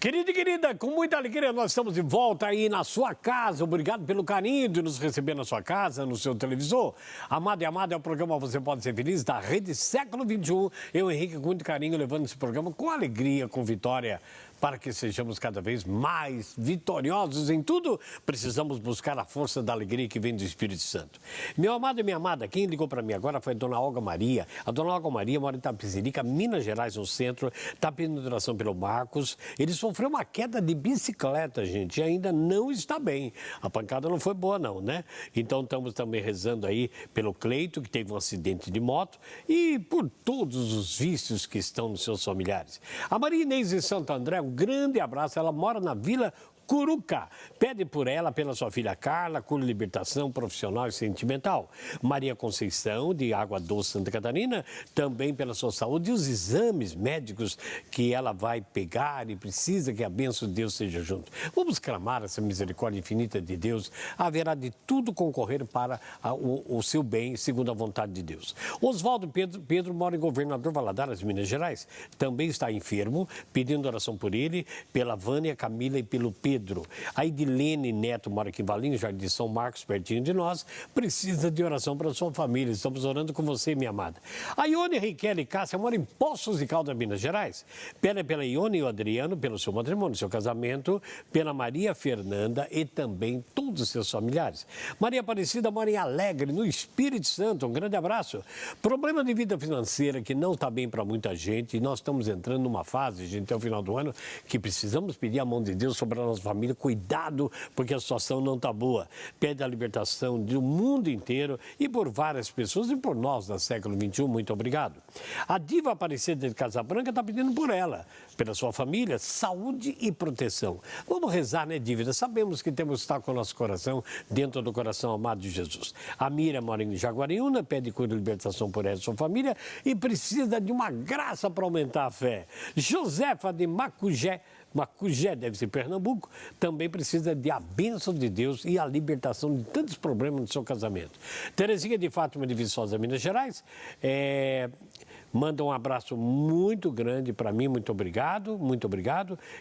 Querida e querida, com muita alegria nós estamos de volta aí na sua casa. Obrigado pelo carinho de nos receber na sua casa, no seu televisor. Amado e amada, é o programa Você Pode Ser Feliz, da Rede Século XXI. Eu, Henrique, com muito carinho, levando esse programa com alegria, com vitória, para que sejamos cada vez mais vitoriosos em tudo. Precisamos buscar a força da alegria que vem do Espírito Santo. Meu amado e minha amada, quem ligou para mim agora foi a dona Olga Maria. A dona Olga Maria mora em Itapecerica, Minas Gerais, no centro. Está pedindo oração pelo Marcos. Ele sofreu uma queda de bicicleta, gente, e ainda não está bem. A pancada não foi boa, não, né? Então, estamos também rezando aí pelo Cleito, que teve um acidente de moto, e por todos os vícios que estão nos seus familiares. A Maria Inês de Santo André, um grande abraço. Ela mora na Vila Curuca. Pede por ela, pela sua filha Carla, cura, libertação profissional e sentimental. Maria Conceição, de Água Doce, Santa Catarina, também pela sua saúde e os exames médicos que ela vai pegar e precisa que a bênção de Deus seja junto. Vamos clamar essa misericórdia infinita de Deus. Haverá de tudo concorrer para o seu bem, segundo a vontade de Deus. Oswaldo Pedro mora em Governador Valadares, Minas Gerais. Também está enfermo, pedindo oração por ele, pela Vânia, Camila e pelo Pedro. A Edilene Neto mora aqui em Valinhos, Jardim São Marcos, pertinho de nós. Precisa de oração para a sua família. Estamos orando com você, minha amada. A Ione Riquelme Cássia mora em Poços de Caldas, Minas Gerais. Pede pela Ione e o Adriano, pelo seu matrimônio, seu casamento, pela Maria Fernanda e também todos os seus familiares. Maria Aparecida mora em Alegre, no Espírito Santo. Um grande abraço. Problema de vida financeira que não está bem para muita gente. E nós estamos entrando numa fase, gente, até o final do ano, que precisamos pedir a mão de Deus sobre a nossa família, cuidado, porque a situação não está boa. Pede a libertação do mundo inteiro e por várias pessoas e por nós da Século XXI. Muito obrigado. A diva Aparecida de Casabranca está pedindo por ela, pela sua família, saúde e proteção. Vamos rezar, né, dívida? Sabemos que temos que estar com o nosso coração dentro do coração amado de Jesus. A Mira mora em Jaguariúna, pede cura e libertação por ela e sua família e precisa de uma graça para aumentar a fé. Josefa de Macugé, deve ser Pernambuco, também precisa de a bênção de Deus e a libertação de tantos problemas no seu casamento. Terezinha de Fátima de Viçosa, Minas Gerais, manda um abraço muito grande para mim, muito obrigado,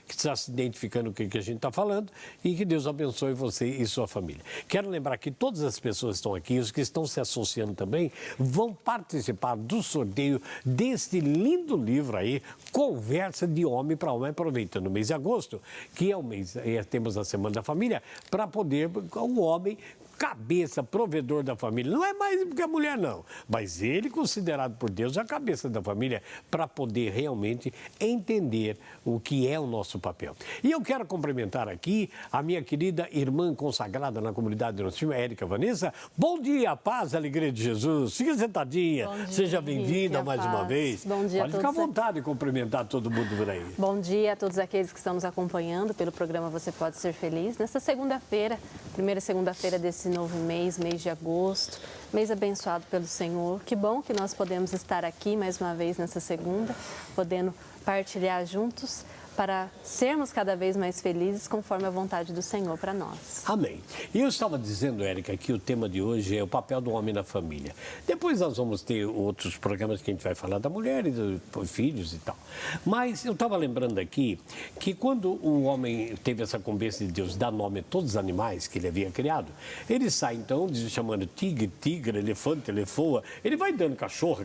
que está se identificando com o que a gente está falando e que Deus abençoe você e sua família. Quero lembrar que todas as pessoas que estão aqui, os que estão se associando também, vão participar do sorteio deste lindo livro aí, Conversa de Homem para Homem, aproveitando o mês de agosto, que é o mês, temos a Semana da Família, para poder o homem cabeça, provedor da família. Não é mais porque a mulher não, mas ele, considerado por Deus, é a cabeça da família para poder realmente entender o que é o nosso papel. E eu quero cumprimentar aqui a minha querida irmã consagrada na comunidade do nosso time, Érica Vanessa. Bom dia, paz, alegria de Jesus. Fique sentadinha, seja bem-vinda mais uma vez. Bom dia. Pode ficar à vontade de cumprimentar todo mundo por aí. Bom dia a todos aqueles que estão nos acompanhando pelo programa Você Pode Ser Feliz. Nesta segunda-feira, primeira segunda-feira desse novo mês de agosto, mês abençoado pelo Senhor. Que bom que nós podemos estar aqui mais uma vez nessa segunda, podendo partilhar juntos para sermos cada vez mais felizes conforme a vontade do Senhor para nós. Amém. E eu estava dizendo, Érica, que o tema de hoje é o papel do homem na família. Depois nós vamos ter outros programas que a gente vai falar da mulher e dos filhos e tal. Mas eu estava lembrando aqui que quando o homem teve essa conversa de Deus dar nome a todos os animais que ele havia criado, ele sai então chamando tigre, elefante, elefoa, ele vai dando cachorra,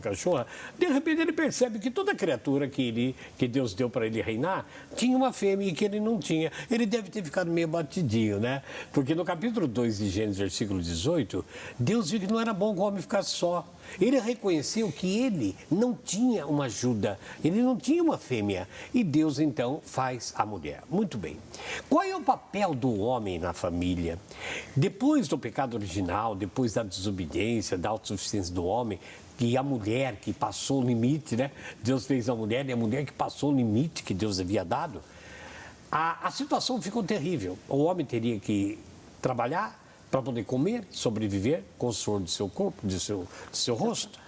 de repente ele percebe que toda criatura que Deus deu para ele reinar tinha uma fêmea e que ele não tinha. Ele deve ter ficado meio batidinho, né? Porque no capítulo 2 de Gênesis, versículo 18, Deus viu que não era bom que o homem ficasse só. Ele reconheceu que ele não tinha uma ajuda, ele não tinha uma fêmea. E Deus, então, faz a mulher. Muito bem. Qual é o papel do homem na família? Depois do pecado original, depois da desobediência, da autossuficiência do homem, e a mulher que passou o limite, né? Deus fez a mulher e a mulher que passou o limite que Deus havia dado. A situação ficou terrível. O homem teria que trabalhar para poder comer, sobreviver com o suor do seu corpo, do seu rosto.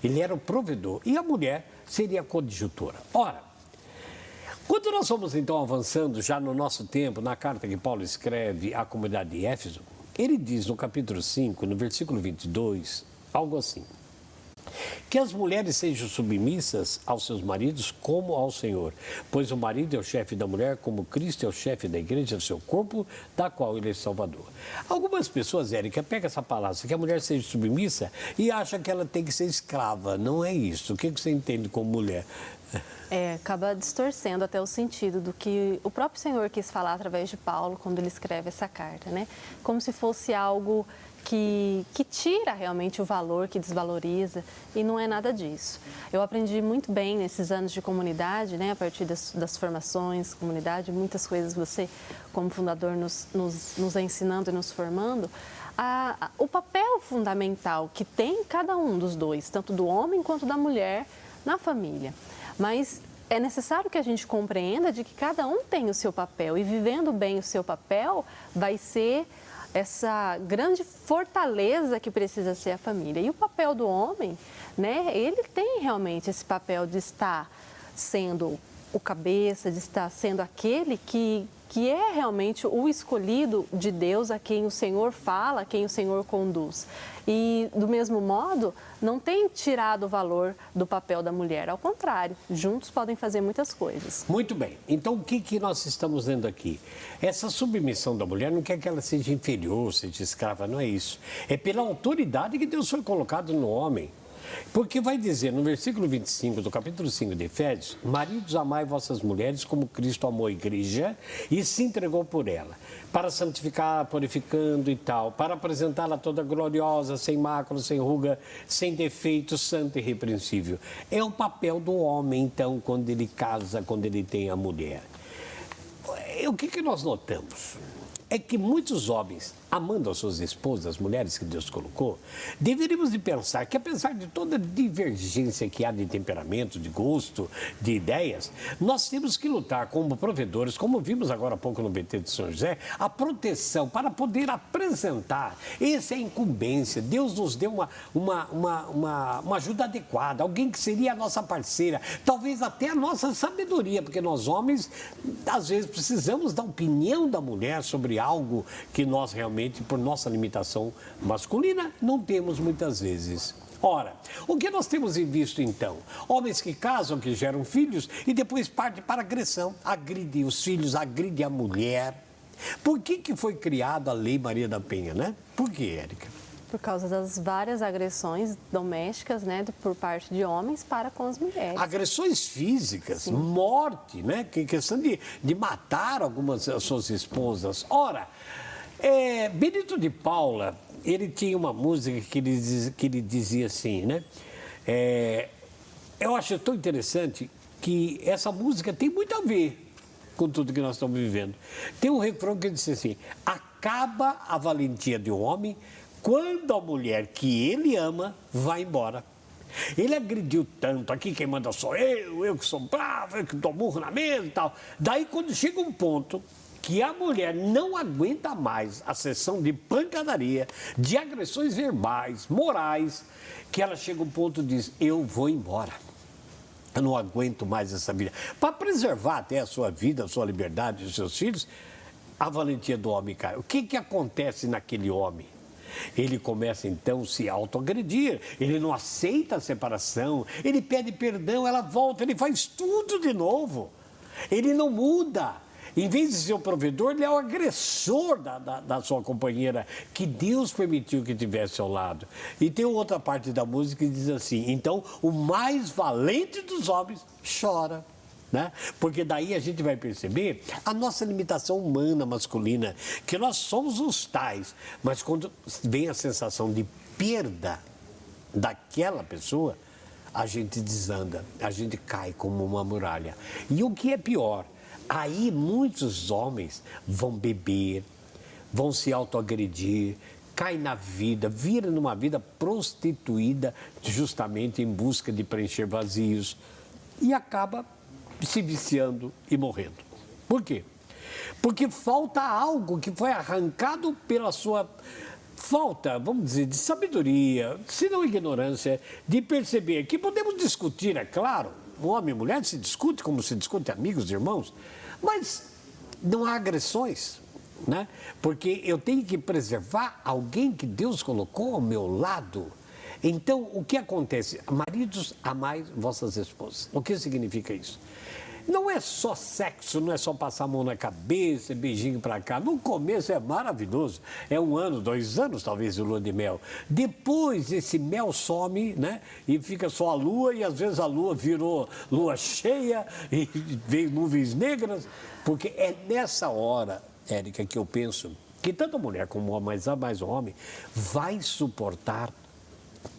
Ele era o provedor e a mulher seria a coadjutora. Ora, quando nós vamos então avançando já no nosso tempo, na carta que Paulo escreve à comunidade de Éfeso, ele diz no capítulo 5, no versículo 22, algo assim: que as mulheres sejam submissas aos seus maridos como ao Senhor, pois o marido é o chefe da mulher, como Cristo é o chefe da igreja, do seu corpo, da qual ele é Salvador. Algumas pessoas, Érica, pegam essa palavra, que a mulher seja submissa e acham que ela tem que ser escrava. Não é isso. O que você entende como mulher? Acaba distorcendo até o sentido do que o próprio Senhor quis falar através de Paulo quando ele escreve essa carta, né? Como se fosse algo que tira realmente o valor, que desvaloriza, e não é nada disso. Eu aprendi muito bem nesses anos de comunidade, né? A partir das formações, comunidade, muitas coisas você, como fundador, nos ensinando e nos formando, o papel fundamental que tem cada um dos dois, tanto do homem quanto da mulher, na família. Mas é necessário que a gente compreenda de que cada um tem o seu papel e vivendo bem o seu papel vai ser essa grande fortaleza que precisa ser a família. E o papel do homem, né, ele tem realmente esse papel de estar sendo o cabeça, de estar sendo aquele que é realmente o escolhido de Deus, a quem o Senhor fala, a quem o Senhor conduz. E, do mesmo modo, não tem tirado o valor do papel da mulher. Ao contrário, juntos podem fazer muitas coisas. Muito bem. Então, o que nós estamos vendo aqui? Essa submissão da mulher não quer que ela seja inferior, seja escrava, não é isso. É pela autoridade que Deus foi colocado no homem. Porque vai dizer no versículo 25 do capítulo 5 de Efésios: maridos, amai vossas mulheres como Cristo amou a igreja e se entregou por ela, para santificar, purificando e tal, para apresentá-la toda gloriosa, sem mácula, sem ruga, sem defeito, santa e irrepreensível. É o papel do homem, então, quando ele casa, quando ele tem a mulher. O que nós notamos? É que muitos homens, amando as suas esposas, as mulheres que Deus colocou, deveríamos de pensar que, apesar de toda a divergência que há de temperamento, de gosto, de ideias, nós temos que lutar como provedores, como vimos agora há pouco no BT de São José, a proteção para poder apresentar. Essa é a incumbência. Deus nos deu uma ajuda adequada, alguém que seria a nossa parceira, talvez até a nossa sabedoria, porque nós homens, às vezes, precisamos da opinião da mulher sobre algo que nós realmente, por nossa limitação masculina, não temos muitas vezes. Ora, o que nós temos visto então? Homens que casam, que geram filhos e depois partem para a agressão. Agride os filhos, agride a mulher. Por que foi criada a Lei Maria da Penha, né? Por que, Érica? Por causa das várias agressões domésticas, né, por parte de homens para com as mulheres. Agressões físicas, sim, morte, né? Que questão de matar algumas das suas esposas. Ora, Benito de Paula, ele tinha uma música que ele dizia assim, né? Eu acho tão interessante que essa música tem muito a ver com tudo que nós estamos vivendo. Tem um refrão que diz assim: acaba a valentia de um homem quando a mulher que ele ama vai embora. Ele agrediu tanto, aqui quem manda sou eu que sou bravo, eu que dou murro na mesa e tal. Daí, quando chega um ponto que a mulher não aguenta mais a sessão de pancadaria, de agressões verbais, morais, que ela chega a um ponto e diz: eu vou embora. Eu não aguento mais essa vida. Para preservar até a sua vida, a sua liberdade, os seus filhos, a valentia do homem cai. O que acontece naquele homem? Ele começa então a se autoagredir, ele não aceita a separação, ele pede perdão, ela volta, ele faz tudo de novo. Ele não muda. Em vez de ser o provedor, ele é o agressor da sua companheira, que Deus permitiu que tivesse ao lado. E tem outra parte da música que diz assim: então, o mais valente dos homens chora. Né? Porque daí a gente vai perceber a nossa limitação humana masculina, que nós somos os tais, mas quando vem a sensação de perda daquela pessoa, a gente desanda, a gente cai como uma muralha. E o que é pior, aí muitos homens vão beber, vão se autoagredir, caem na vida, viram numa vida prostituída, justamente em busca de preencher vazios, e acaba se viciando e morrendo. Por quê? Porque falta algo que foi arrancado pela sua falta, vamos dizer, de sabedoria, se não ignorância, de perceber que podemos discutir, é claro, homem e mulher se discute como se discute amigos, irmãos, mas não há agressões, né? Porque eu tenho que preservar alguém que Deus colocou ao meu lado. Então, o que acontece? Maridos, amai vossas esposas. O que significa isso? Não é só sexo, não é só passar a mão na cabeça, beijinho pra cá. No começo é maravilhoso. É 1 ano, 2 anos, talvez, de lua de mel. Depois, esse mel some, né? E fica só a lua, e às vezes a lua virou lua cheia, e veio nuvens negras. Porque é nessa hora, Érica, que eu penso que tanto a mulher como o homem, mas mais o homem, vai suportar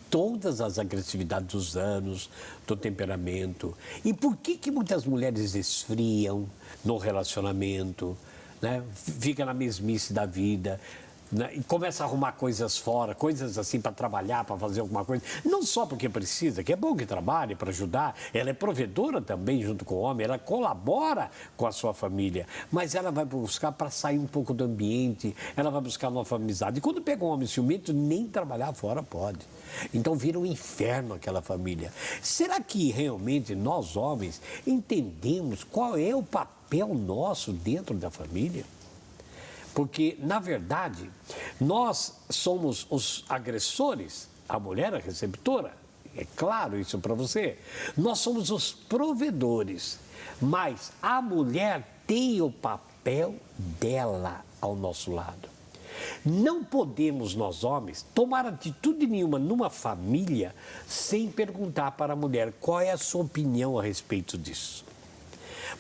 todas as agressividades dos anos, do temperamento. E por que muitas mulheres esfriam no relacionamento, né? Fica na mesmice da vida, né? E começa a arrumar coisas fora, coisas assim para trabalhar, para fazer alguma coisa. Não só porque precisa, que é bom que trabalhe para ajudar, ela é provedora também junto com o homem, ela colabora com a sua família, mas ela vai buscar para sair um pouco do ambiente, ela vai buscar nova amizade. E quando pega um homem ciumento, nem trabalhar fora pode. Então vira um inferno aquela família. Será que realmente nós homens entendemos qual é o papel nosso dentro da família? Porque, na verdade, nós somos os agressores, a mulher é a receptora, é claro isso para você. Nós somos os provedores, mas a mulher tem o papel dela ao nosso lado. Não podemos, nós homens, tomar atitude nenhuma numa família sem perguntar para a mulher qual é a sua opinião a respeito disso.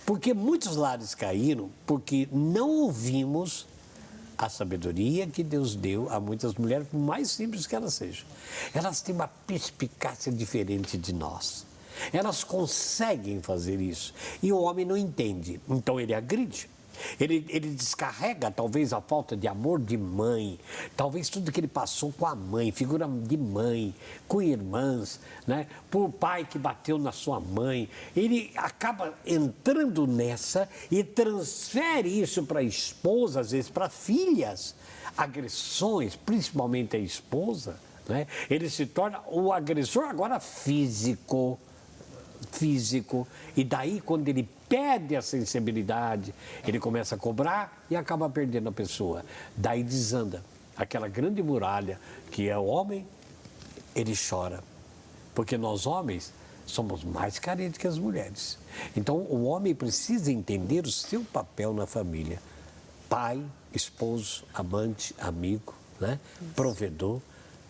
Porque muitos lares caíram porque não ouvimos a sabedoria que Deus deu a muitas mulheres, por mais simples que elas sejam. Elas têm uma perspicácia diferente de nós. Elas conseguem fazer isso. E o homem não entende. Então ele agride. Ele descarrega talvez a falta de amor de mãe, talvez tudo que ele passou com a mãe, figura de mãe, com irmãs, né? Por pai que bateu na sua mãe. Ele acaba entrando nessa e transfere isso para a esposa, às vezes para filhas. Agressões, principalmente a esposa, né? Ele se torna o agressor agora físico, e daí quando ele perde a sensibilidade, ele começa a cobrar e acaba perdendo a pessoa. Daí desanda aquela grande muralha que é o homem, ele chora, porque nós homens somos mais carentes que as mulheres. Então o homem precisa entender o seu papel na família: pai, esposo, amante, amigo, né? Provedor.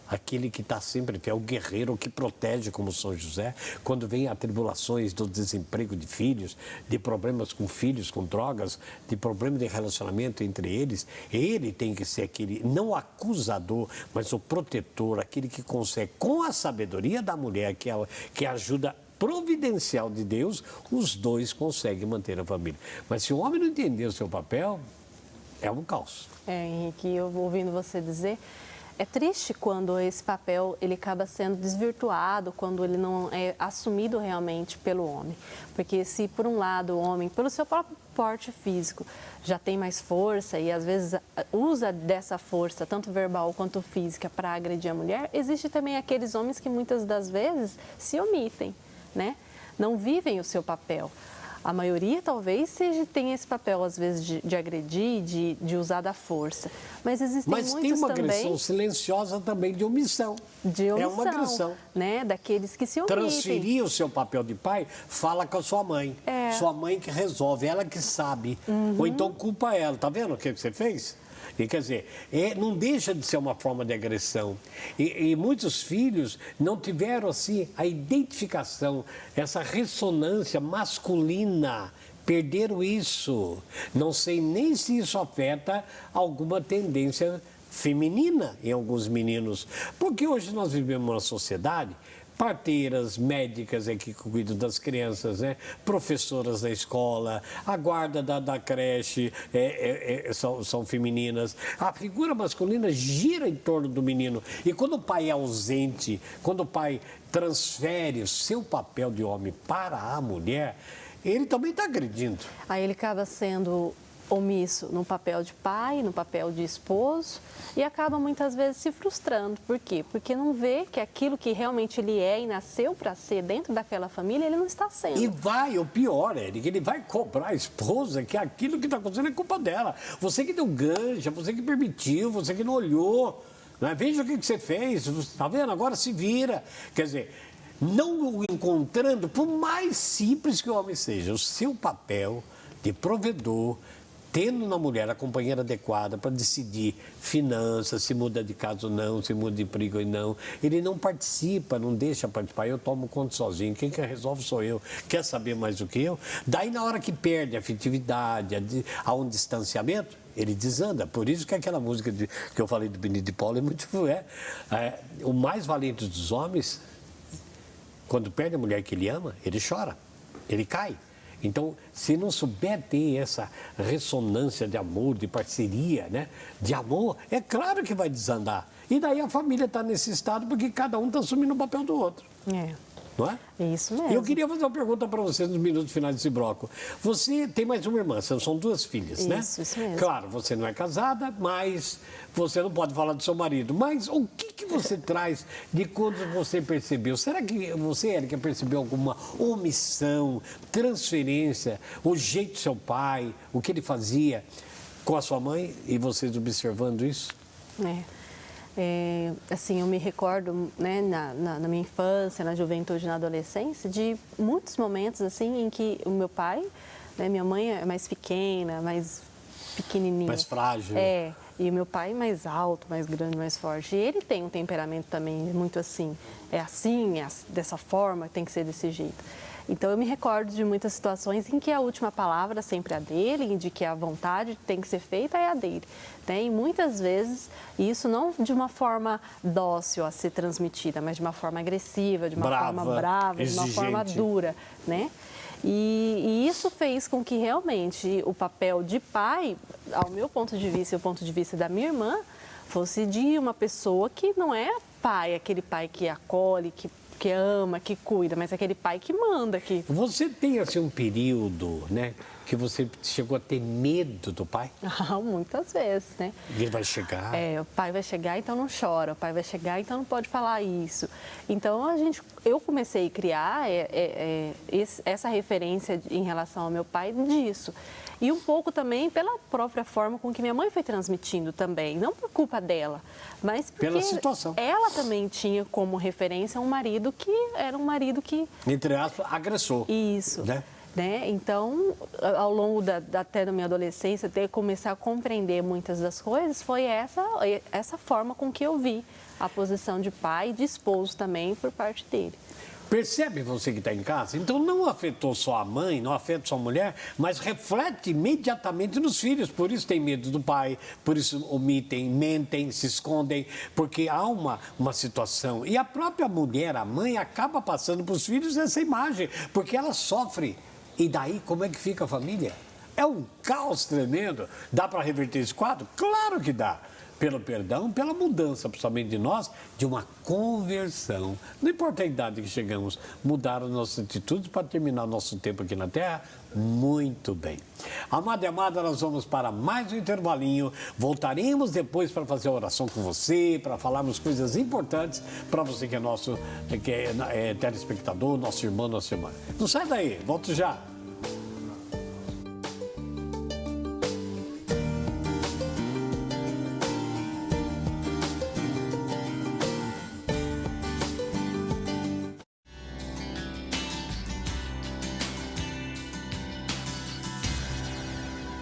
Aquele que está sempre fiel, o guerreiro que protege como São José, quando vem atribulações do desemprego de filhos, de problemas com filhos, com drogas, de problemas de relacionamento entre eles, ele tem que ser aquele, não o acusador, mas o protetor, aquele que consegue, com a sabedoria da mulher, que é a ajuda providencial de Deus, os dois conseguem manter a família. Mas se o homem não entender o seu papel, é um caos. Henrique, eu ouvindo você dizer, é triste quando esse papel ele acaba sendo desvirtuado, quando ele não é assumido realmente pelo homem. Porque se, por um lado, o homem, pelo seu próprio porte físico, já tem mais força e, às vezes, usa dessa força, tanto verbal quanto física, para agredir a mulher, existe também aqueles homens que, muitas das vezes, se omitem, né? Não vivem o seu papel. A maioria talvez tenha esse papel, às vezes, de agredir, de usar da força. Mas existem muitos também... Mas tem uma agressão silenciosa também de omissão. De omissão. É uma agressão. Né? Daqueles que se omitem. Transferir o seu papel de pai, fala com a sua mãe. É. Sua mãe que resolve, ela que sabe. Ou então culpa ela. Tá vendo o que você fez? E, quer dizer, não deixa de ser uma forma de agressão. E muitos filhos não tiveram, assim, a identificação, essa ressonância masculina. Perderam isso. Não sei nem se isso afeta alguma tendência feminina em alguns meninos. Porque hoje nós vivemos numa sociedade... Parteiras, médicas que cuidam das crianças, né? Professoras da escola, a guarda da creche são femininas. A figura masculina gira em torno do menino. E quando o pai é ausente, quando o pai transfere o seu papel de homem para a mulher, ele também está agredindo. Aí ele acaba sendo omisso no papel de pai, no papel de esposo e acaba muitas vezes se frustrando. Por quê? Porque não vê que aquilo que realmente ele é e nasceu para ser dentro daquela família, ele não está sendo. E o pior, Érica, ele vai cobrar a esposa que aquilo que está acontecendo é culpa dela. Você que deu ganja, você que permitiu, você que não olhou, Não é? Veja o que você fez, está vendo? Agora se vira. Quer dizer, não o encontrando, por mais simples que o homem seja, o seu papel de provedor, tendo na mulher a companheira adequada para decidir finanças, se muda de casa ou não, se muda de emprego ou não. Ele não participa, não deixa participar. Eu tomo conta sozinho. Quem que resolve sou eu. Quer saber mais do que eu? Daí, na hora que perde a afetividade, há um distanciamento, ele desanda. Por isso que aquela música que eu falei do Benito de Paula é muito... o mais valente dos homens, quando perde a mulher que ele ama, ele chora, ele cai. Então, se não souber ter essa ressonância de amor, de parceria, né? De amor, é claro que vai desandar. E daí a família está nesse estado porque cada um está assumindo o papel do outro. É. Não é? Isso mesmo. Eu queria fazer uma pergunta para você nos minutos finais desse bloco. Você tem mais uma irmã, são duas filhas, né? Isso mesmo. Claro, você não é casada, mas você não pode falar do seu marido. Mas o que você traz de quando você percebeu? Será que você, Érica, percebeu alguma omissão, transferência, o jeito do seu pai, o que ele fazia com a sua mãe e vocês observando isso? Assim, eu me recordo, né, na minha infância, na juventude, na adolescência, de muitos momentos assim em que o meu pai, né, minha mãe é mais pequena, mais pequenininha. Mais frágil. E o meu pai mais alto, mais grande, mais forte. E ele tem um temperamento também muito assim. É assim, dessa forma, tem que ser desse jeito. Então, eu me recordo de muitas situações em que a última palavra sempre é a dele, de que a vontade tem que ser feita é a dele. E muitas vezes, isso não de uma forma dócil a ser transmitida, mas de uma forma agressiva, de uma forma brava, exigente. de uma forma dura, né? E isso fez com que realmente o papel de pai, ao meu ponto de vista e ao ponto de vista da minha irmã, fosse de uma pessoa que não é pai, aquele pai que acolhe, que ama, que cuida, mas aquele pai que manda. Você tem, assim, um período, né, que você chegou a ter medo do pai? Muitas vezes, né? Ele vai chegar. O pai vai chegar, então não chora. O pai vai chegar, então não pode falar isso. Então, eu comecei a criar essa referência em relação ao meu pai disso. E um pouco também pela própria forma com que minha mãe foi transmitindo também. Não por culpa dela, mas porque pela situação. Ela também tinha como referência um marido que era um marido que... Entre aspas, agressor. Isso. Né? Então, ao longo até da minha adolescência, até começar a compreender muitas das coisas, foi essa forma com que eu vi a posição de pai e de esposo também por parte dele. Percebe você que está em casa? Então não afetou só a mãe, não afeta só a mulher, mas reflete imediatamente nos filhos. Por isso tem medo do pai, por isso omitem, mentem, se escondem, porque há uma situação. E a própria mulher, a mãe, acaba passando para os filhos essa imagem, porque ela sofre. E daí, como é que fica a família? É um caos tremendo. Dá para reverter esse quadro? Claro que dá. Pelo perdão, pela mudança, principalmente de nós, de uma conversão. Não importa a idade que chegamos, mudar as nossas atitudes para terminar nosso tempo aqui na Terra muito bem. Amado e amada, nós vamos para mais um intervalinho. Voltaremos depois para fazer a oração com você, para falarmos coisas importantes para você que é nosso telespectador, nosso irmão, nossa irmã. Não sai daí, volto já.